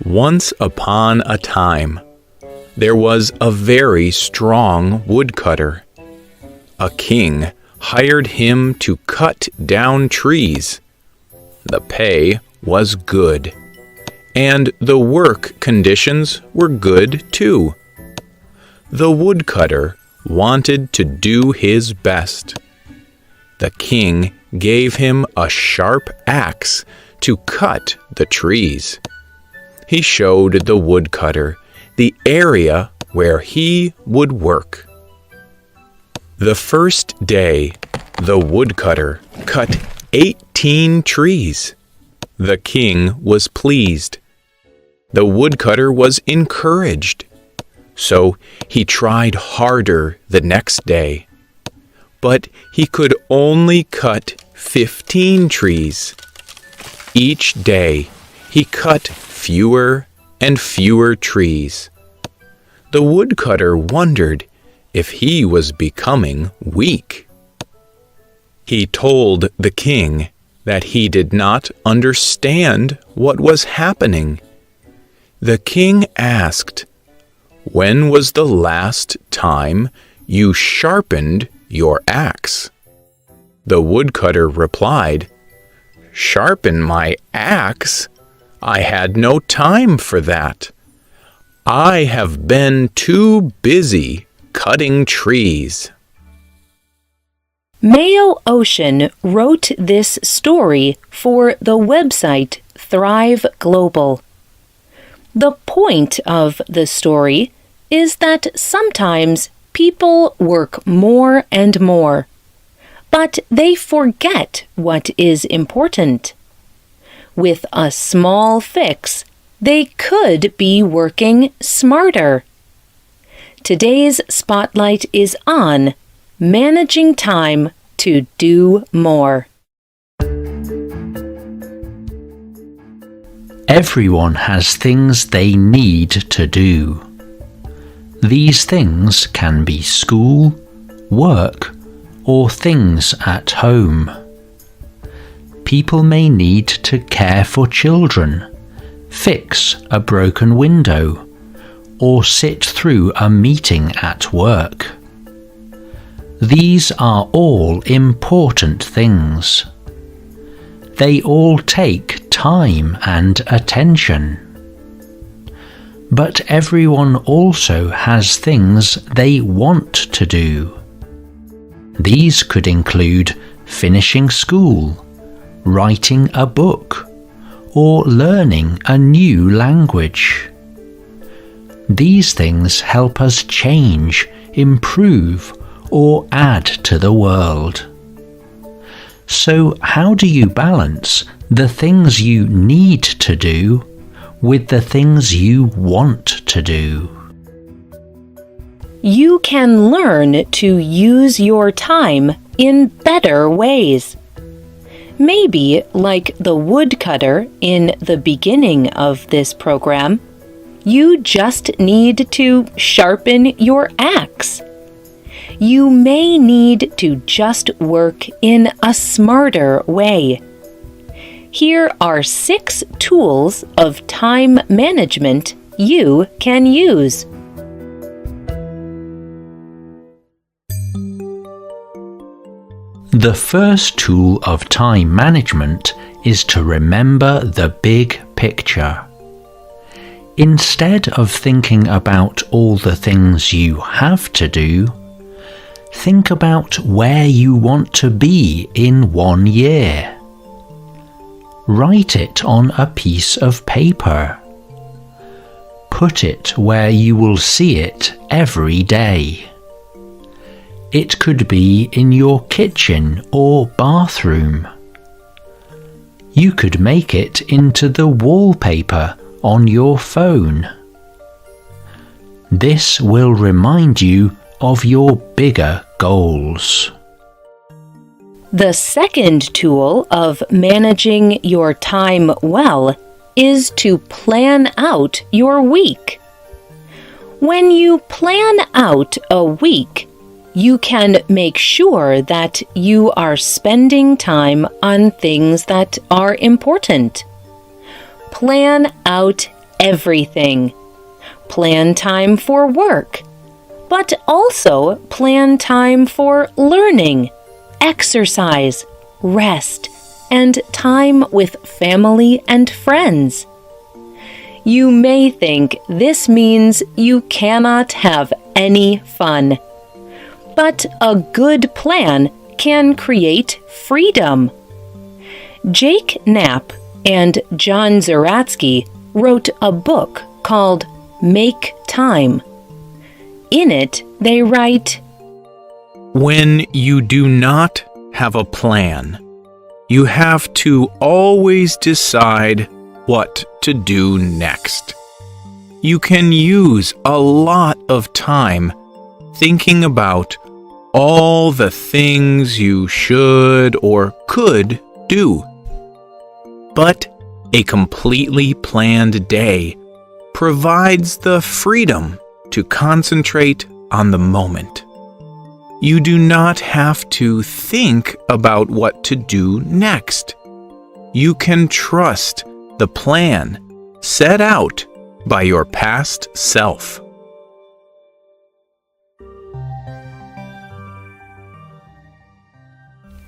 Once upon a time, there was a very strong woodcutter. A king hired him to cut down trees. The pay was good, and the work conditions were good too. The woodcutter wanted to do his best. The king gave him a sharp axe to cut the trees. He showed the woodcutter the area where he would work. The first day, the woodcutter cut 18 trees. The king was pleased. The woodcutter was encouraged, so he tried harder the next day. But he could only cut 15 trees. Each day, he cut fewer and fewer trees. The woodcutter wondered if he was becoming weak. He told the king that he did not understand what was happening. The king asked, "When was the last time you sharpened your axe?" The woodcutter replied, "Sharpen my axe? I had no time for that. I have been too busy cutting trees." Mayo Ocean wrote this story for the website Thrive Global. The point of the story is that sometimes people work more and more, but they forget what is important. With a small fix, they could be working smarter. Today's spotlight is on managing time to do more. Everyone has things they need to do. These things can be school, work, or things at home. People may need to care for children, fix a broken window, or sit through a meeting at work. These are all important things. They all take time and attention. But everyone also has things they want to do. These could include finishing school, writing a book, or learning a new language. These things help us change, improve, or add to the world. So how do you balance the things you need to do with the things you want to do? You can learn to use your time in better ways. Maybe, like the woodcutter in the beginning of this program, you just need to sharpen your axe. You may need to just work in a smarter way. Here are 6 tools of time management you can use. The first tool of time management is to remember the big picture. Instead of thinking about all the things you have to do, think about where you want to be in 1 year. Write it on a piece of paper. Put it where you will see it every day. It could be in your kitchen or bathroom. You could make it into the wallpaper on your phone. This will remind you of your bigger goals. The second tool of managing your time well is to plan out your week. When you plan out a week, you can make sure that you are spending time on things that are important. Plan out everything. Plan time for work, but also plan time for learning, exercise, rest, and time with family and friends. You may think this means you cannot have any fun, but a good plan can create freedom. Jake Knapp and John Zeratsky wrote a book called Make Time. In it, they write, When you do not have a plan, you have to always decide what to do next. You can use a lot of time thinking about all the things you should or could do. But a completely planned day provides the freedom to concentrate on the moment. You do not have to think about what to do next. You can trust the plan set out by your past self.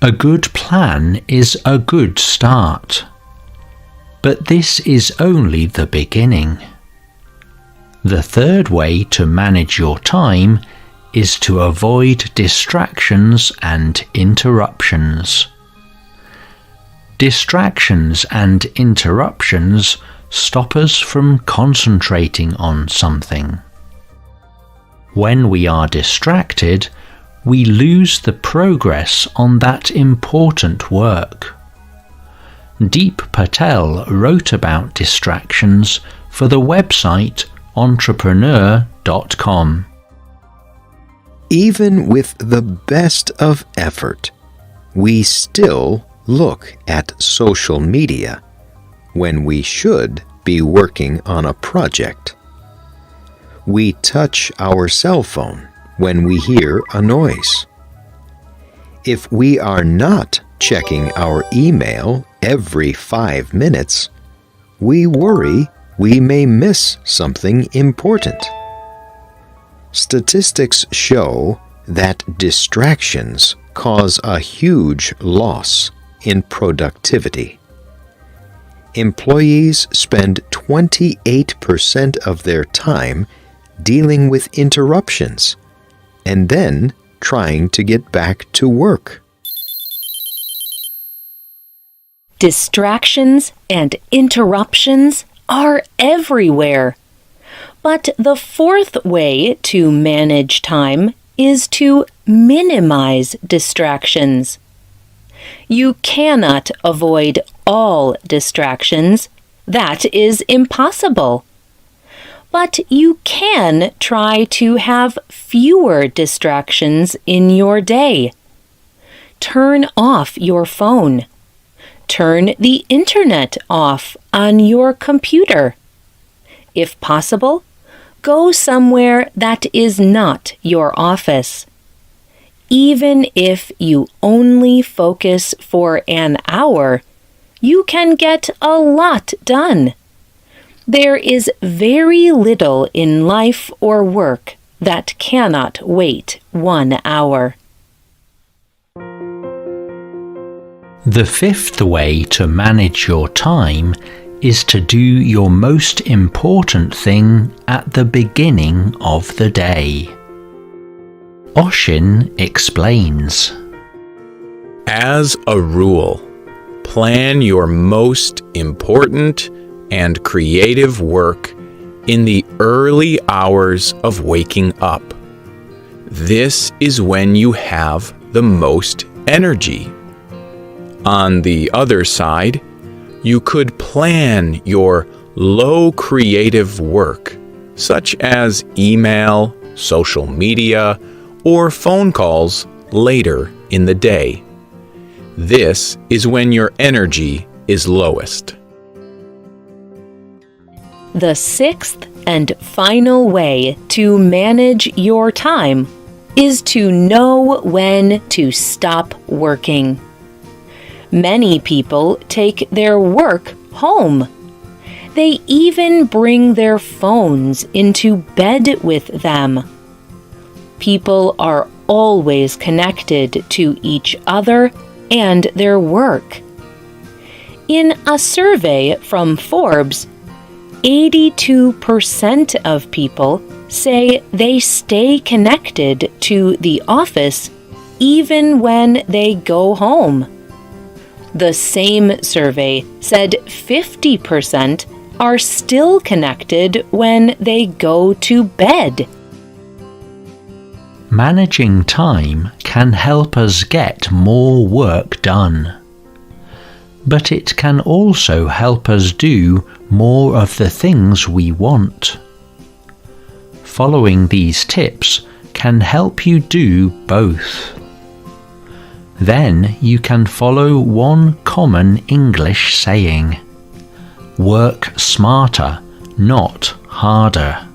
A good plan is a good start. But this is only the beginning. The third way to manage your time is to avoid distractions and interruptions. Distractions and interruptions stop us from concentrating on something. When we are distracted, we lose the progress on that important work. Deep Patel wrote about distractions for the website entrepreneur.com. Even with the best of effort, we still look at social media when we should be working on a project. We touch our cell phone when we hear a noise. If we are not checking our email every 5 minutes, we worry we may miss something important. Statistics show that distractions cause a huge loss in productivity. Employees spend 28% of their time dealing with interruptions and then trying to get back to work. Distractions and interruptions are everywhere. But the fourth way to manage time is to minimize distractions. You cannot avoid all distractions. That is impossible. But you can try to have fewer distractions in your day. Turn off your phone. Turn the internet off on your computer. If possible, go somewhere that is not your office. Even if you only focus for an hour, you can get a lot done. There is very little in life or work that cannot wait 1 hour. The fifth way to manage your time is to do your most important thing at the beginning of the day. Oshin explains. As a rule, plan your most important and creative work in the early hours of waking up. This is when you have the most energy. On the other side, you could plan your low creative work, such as email, social media, or phone calls later in the day. This is when your energy is lowest. The sixth and final way to manage your time is to know when to stop working. Many people take their work home. They even bring their phones into bed with them. People are always connected to each other and their work. In a survey from Forbes, 82% of people say they stay connected to the office even when they go home. The same survey said 50% are still connected when they go to bed. Managing time can help us get more work done. But it can also help us do more of the things we want. Following these tips can help you do both. Then you can follow one common English saying: work smarter, not harder.